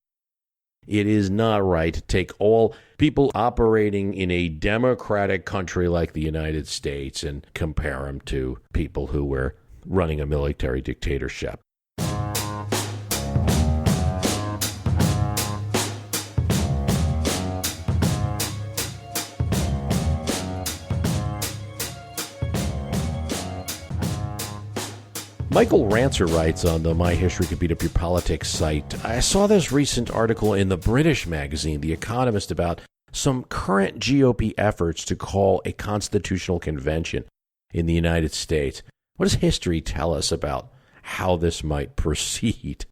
It is not right to take all people operating in a democratic country like the United States and compare them to people who were running a military dictatorship. Michael Rancer writes on the My History Could Beat Up Your Politics site, I saw this recent article in the British magazine, The Economist, about some current GOP efforts to call a constitutional convention in the United States. What does history tell us about how this might proceed?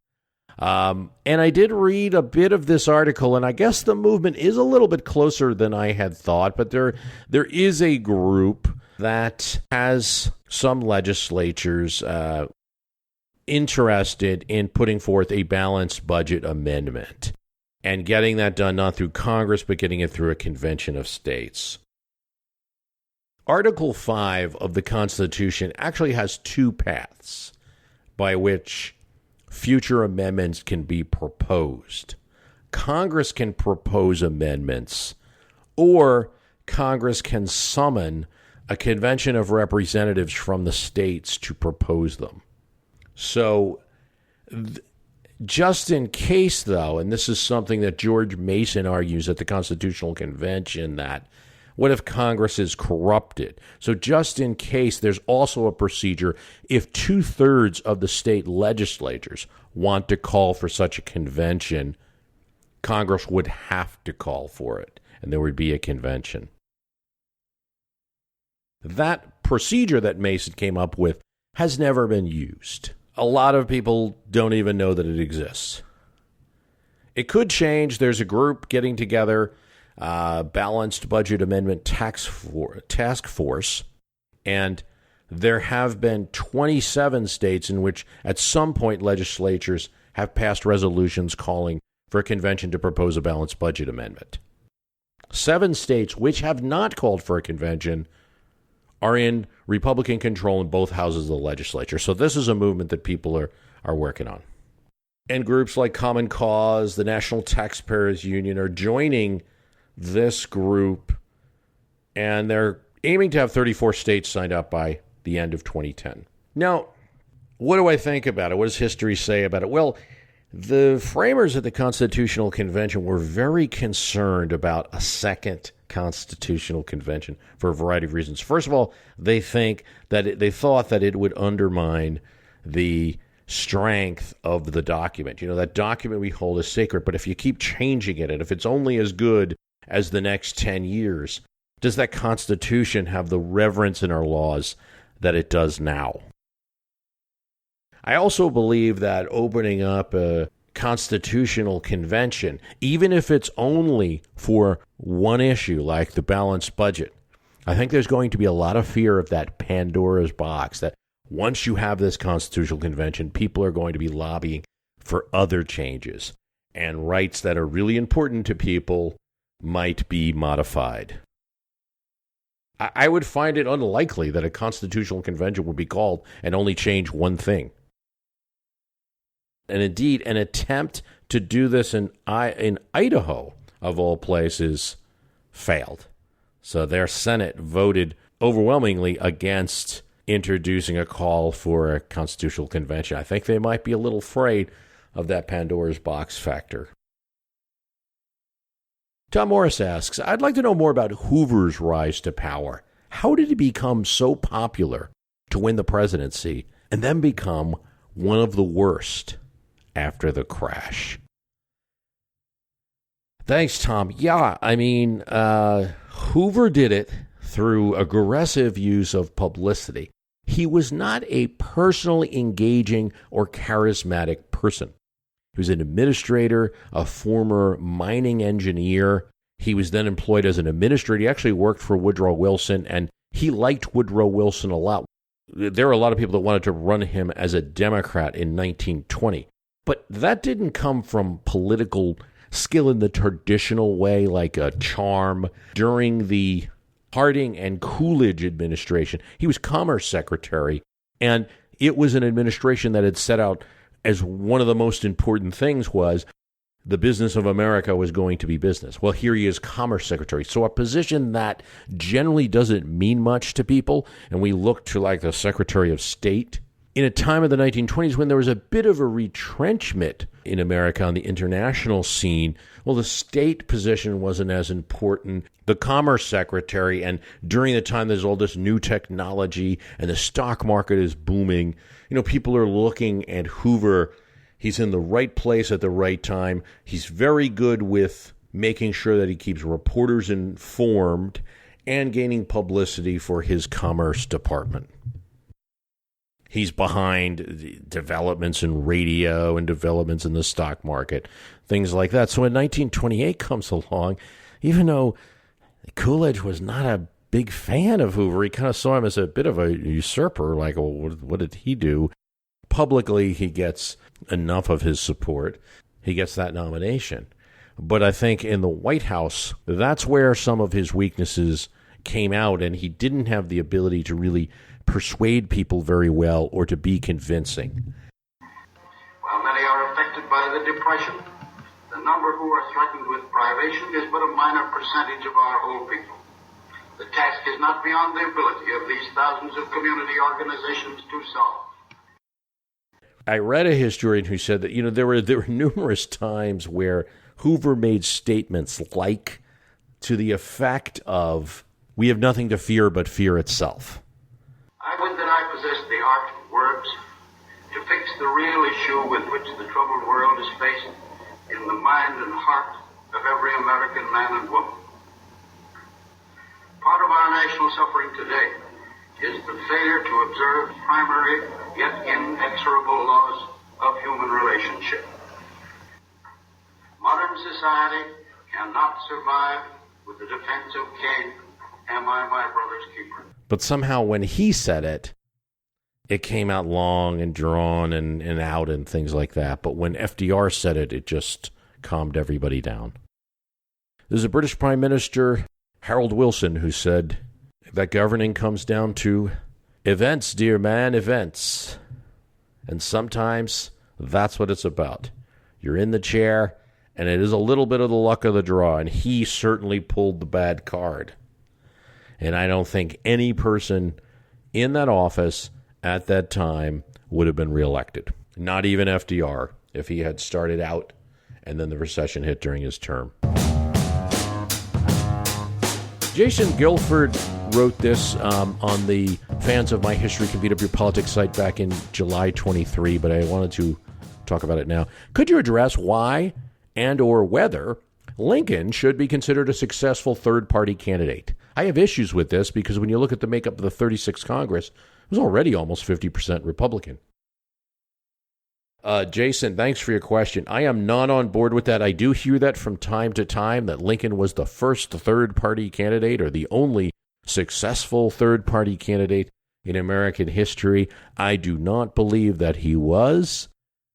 And I did read a bit of this article, and I guess the movement is a little bit closer than I had thought, but there is a group that has some legislatures interested in putting forth a balanced budget amendment and getting that done not through Congress, but getting it through a convention of states. Article 5 of the Constitution actually has two paths by which future amendments can be proposed. Congress can propose amendments, or Congress can summon a convention of representatives from the states to propose them. So, just in case, though, and this is something that George Mason argues at the Constitutional Convention, that what if Congress is corrupted? So just in case, there's also a procedure if 2/3 of the state legislatures want to call for such a convention, Congress would have to call for it, and there would be a convention. That procedure that Mason came up with has never been used. A lot of people don't even know that it exists. It could change. There's a group getting together, Balanced Budget Amendment Task Force, and there have been 27 states in which at some point legislatures have passed resolutions calling for a convention to propose a balanced budget amendment. 7 states which have not called for a convention are in Republican control in both houses of the legislature. So this is a movement that people are working on. And groups like Common Cause, the National Taxpayers Union are joining this group, and they're aiming to have 34 states signed up by the end of 2010. Now, what do I think about it? What does history say about it? Well, The framers of the Constitutional Convention were very concerned about a second Constitutional Convention for a variety of reasons. First of all, they thought that it would undermine the strength of the document. You know, that document we hold is sacred, but if you keep changing it, and if it's only as good as the next 10 years, does that Constitution have the reverence in our laws that it does now? I also believe that opening up a constitutional convention, even if it's only for one issue, like the balanced budget, I think there's going to be a lot of fear of that Pandora's box, that once you have this constitutional convention, people are going to be lobbying for other changes, and rights that are really important to people might be modified. I would find it unlikely that a constitutional convention would be called and only change one thing. And indeed, an attempt to do this in Idaho, of all places, failed. So their Senate voted overwhelmingly against introducing a call for a constitutional convention. I think they might be a little afraid of that Pandora's box factor. Tom Morris asks, I'd like to know more about Hoover's rise to power. How did he become so popular to win the presidency and then become one of the worst after the crash? Thanks, Tom. Yeah, I mean, Hoover did it through aggressive use of publicity. He was not a personally engaging or charismatic person. He was an administrator, a former mining engineer. He was then employed as an administrator. He actually worked for Woodrow Wilson, and he liked Woodrow Wilson a lot. There were a lot of people that wanted to run him as a Democrat in 1920. But that didn't come from political skill in the traditional way, like a charm. During the Harding and Coolidge administration, he was Commerce Secretary, and it was an administration that had set out as one of the most important things was the business of America was going to be business. Well, here he is, Commerce Secretary. So a position that generally doesn't mean much to people, and we look to like the Secretary of State. In a time of the 1920s when there was a bit of a retrenchment in America on the international scene, well, the state position wasn't as important. The Commerce Secretary, and during the time there's all this new technology and the stock market is booming, you know, people are looking at Hoover. He's in the right place at the right time. He's very good with making sure that he keeps reporters informed and gaining publicity for his Commerce Department. He's behind developments in radio and developments in the stock market, things like that. So when 1928 comes along, even though Coolidge was not a big fan of Hoover, he kind of saw him as a bit of a usurper, like, well, what did he do? Publicly, he gets enough of his support. He gets that nomination. But I think in the White House, that's where some of his weaknesses came out, and he didn't have the ability to really persuade people very well or to be convincing.
While many are affected by the Depression, the number who are threatened with privation is but a minor percentage of our whole people. The task is not beyond the ability of these thousands of community organizations to solve.
I read a historian who said that, you know, there were numerous times where Hoover made statements like to the effect of, "We have nothing to fear but fear itself."
I would that I possessed the art of words to fix the real issue with which the troubled world is faced in the mind and heart of every American man and woman. Part of our national suffering today is the failure to observe primary yet inexorable laws of human relationship. Modern society cannot survive with the defense of Cain, "Am I my brother's keeper?"
But somehow when he said it, it came out long and drawn and out and things like that. But when FDR said it, it just calmed everybody down. There's a British Prime Minister, Harold Wilson, who said that governing comes down to events, dear man, events. And sometimes that's what it's about. You're in the chair, and it is a little bit of the luck of the draw, and he certainly pulled the bad card. And I don't think any person in that office at that time would have been reelected. Not even FDR. if he had started out and then the recession hit during his term. Jason Guilford wrote this on the Fans of My History Can Beat Up Your Politics site back in July 23, but I wanted to talk about it now. Could you address why and or whether Lincoln should be considered a successful third-party candidate? I have issues with this because when you look at the makeup of the 36th Congress, it was already almost 50% Republican. Jason, thanks for your question. I am not on board with that. I do hear that from time to time, that Lincoln was the first third-party candidate or the only successful third-party candidate in American history. I do not believe that he was.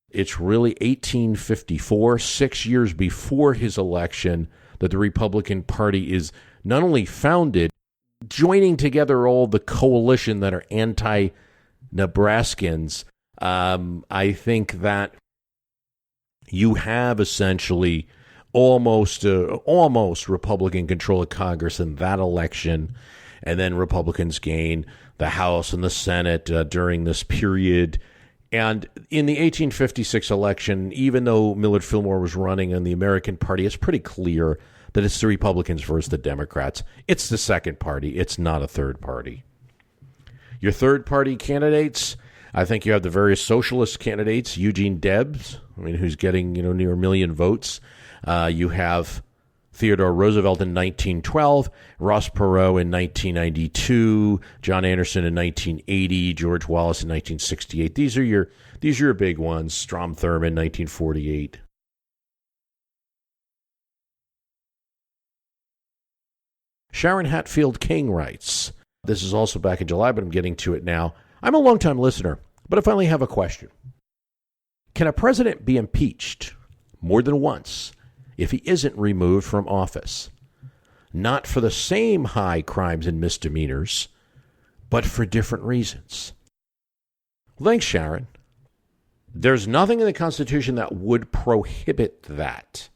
It's really 1854, 6 years before his election, that the Republican Party is not only founded, joining together all the coalition that are anti-Nebraskans. I think that you have essentially almost Republican control of Congress in that election, and then Republicans gain the House and the Senate during this period. And in the 1856 election, even though Millard Fillmore was running in the American Party, it's pretty clear that it's the Republicans versus the Democrats. It's the second party. It's not a third party. Your third-party candidates, I think you have the various socialist candidates, Eugene Debs, who's getting near 1 million votes. You have Theodore Roosevelt in 1912, Ross Perot in 1992, John Anderson in 1980, George Wallace in 1968. These are your big ones. Strom Thurmond, 1948. Sharon Hatfield King writes, this is also back in July, but I'm getting to it now. I'm a longtime listener, but I finally have a question. Can a president be impeached more than once if he isn't removed from office? Not for the same high crimes and misdemeanors, but for different reasons. Thanks, Sharon. There's nothing in the Constitution that would prohibit that.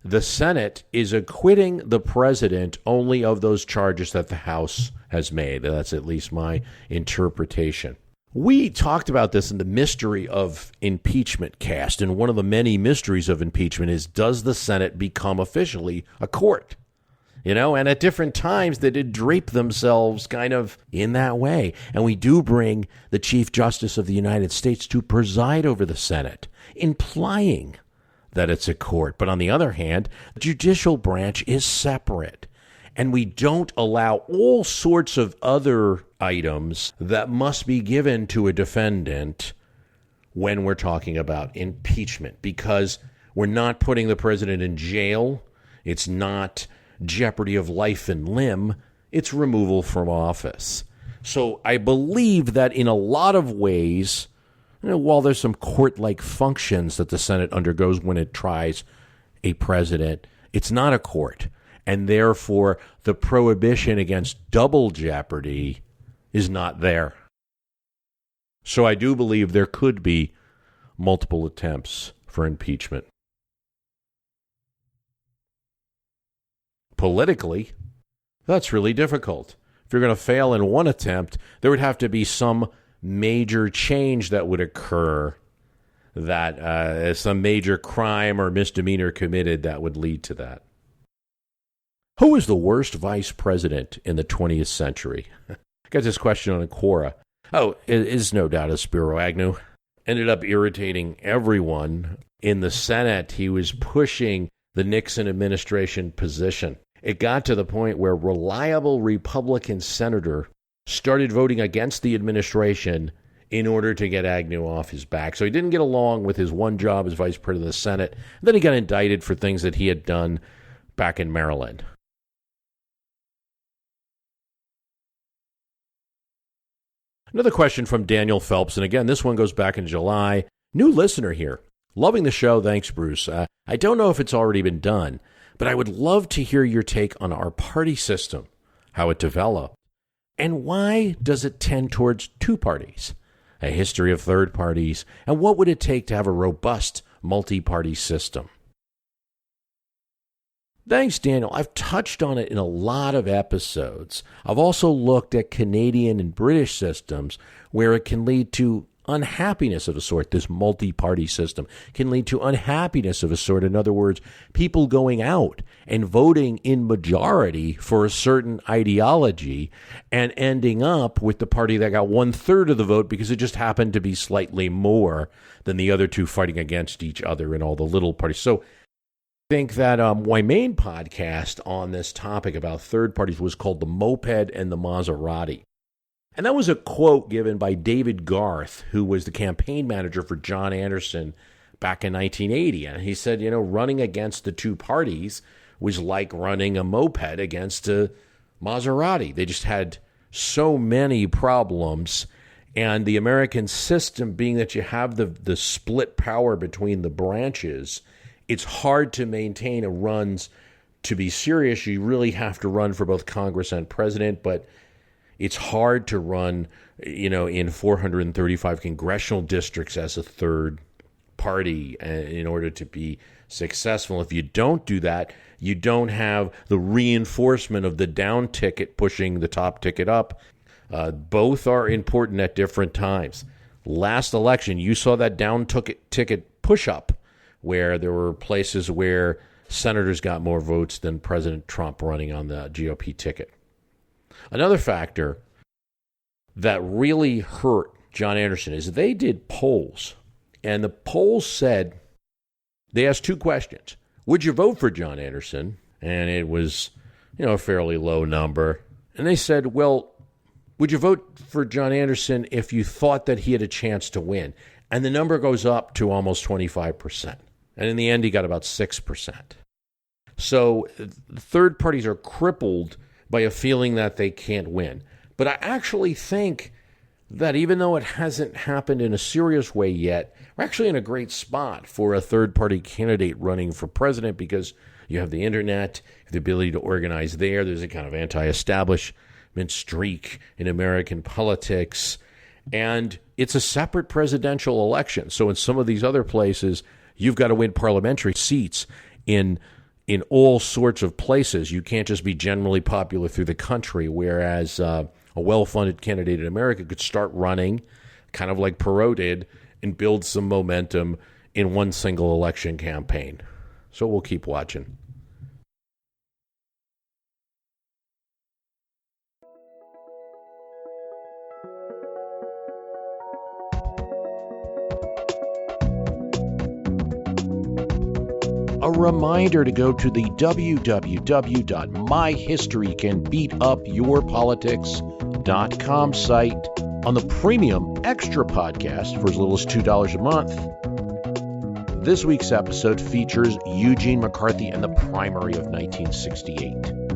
The Senate is acquitting the president only of those charges that the House has made. That's at least my interpretation. We talked about this in the mystery of impeachment cast, and one of the many mysteries of impeachment is, does the Senate become officially a court? And at different times they did drape themselves kind of in that way. And we do bring the Chief Justice of the United States to preside over the Senate, implying that it's a court. But on the other hand, the judicial branch is separate. And we don't allow all sorts of other items that must be given to a defendant when we're talking about impeachment, because we're not putting the president in jail. It's not jeopardy of life and limb. It's removal from office. So I believe that in a lot of ways, while there's some court-like functions that the Senate undergoes when it tries a president, it's not a court. And therefore, the prohibition against double jeopardy is not there. So I do believe there could be multiple attempts for impeachment. Politically, that's really difficult. If you're going to fail in one attempt, there would have to be some major change that would occur, that some major crime or misdemeanor committed that would lead to that. Who is the worst vice president in the 20th century? Got this question on Quora. Oh, it is no doubt a Spiro Agnew. Ended up irritating everyone in the Senate. He was pushing the Nixon administration position. It got to the point where reliable Republican senator started voting against the administration in order to get Agnew off his back. So he didn't get along with his one job as vice president of the Senate. Then he got indicted for things that he had done back in Maryland. Another question from Daniel Phelps, and again, this one goes back in July. New listener here. Loving the show. Thanks, Bruce. I don't know if it's already been done, but I would love to hear your take on our party system, how it developed, and why does it tend towards two parties, a history of third parties, and what would it take to have a robust multi-party system? Thanks, Daniel. I've touched on it in a lot of episodes. I've also looked at Canadian and British systems where it can lead to unhappiness of a sort. This multi-party system can lead to unhappiness of a sort. In other words, people going out and voting in majority for a certain ideology and ending up with the party that got 1/3 of the vote because it just happened to be slightly more than the other two fighting against each other in all the little parties. So I think that Wymain podcast on this topic about third parties was called The Moped and the Maserati. And that was a quote given by David Garth, who was the campaign manager for John Anderson back in 1980. And he said, running against the two parties was like running a moped against a Maserati. They just had so many problems. And the American system, being that you have the split power between the branches, it's hard to maintain a runs to be serious. You really have to run for both Congress and president, but it's hard to run, in 435 congressional districts as a third party in order to be successful. If you don't do that, you don't have the reinforcement of the down ticket pushing the top ticket up. Both are important at different times. Last election, you saw that down ticket push up, where there were places where senators got more votes than President Trump running on the GOP ticket. Another factor that really hurt John Anderson is they did polls, and the polls said, they asked two questions. Would you vote for John Anderson? And it was, a fairly low number. And they said, well, would you vote for John Anderson if you thought that he had a chance to win? And the number goes up to almost 25%. And in the end, he got about 6%. So third parties are crippled by a feeling that they can't win. But I actually think that even though it hasn't happened in a serious way yet, we're actually in a great spot for a third-party candidate running for president because you have the internet, you have the ability to organize there. There's a kind of anti-establishment streak in American politics, and it's a separate presidential election. So in some of these other places, you've got to win parliamentary seats in all sorts of places. You can't just be generally popular through the country, whereas a well-funded candidate in America could start running, kind of like Perot did, and build some momentum in one single election campaign. So we'll keep watching. A reminder to go to the www.myhistorycanbeatupyourpolitics.com site on the premium extra podcast for as little as $2 a month. This week's episode features Eugene McCarthy and the primary of 1968.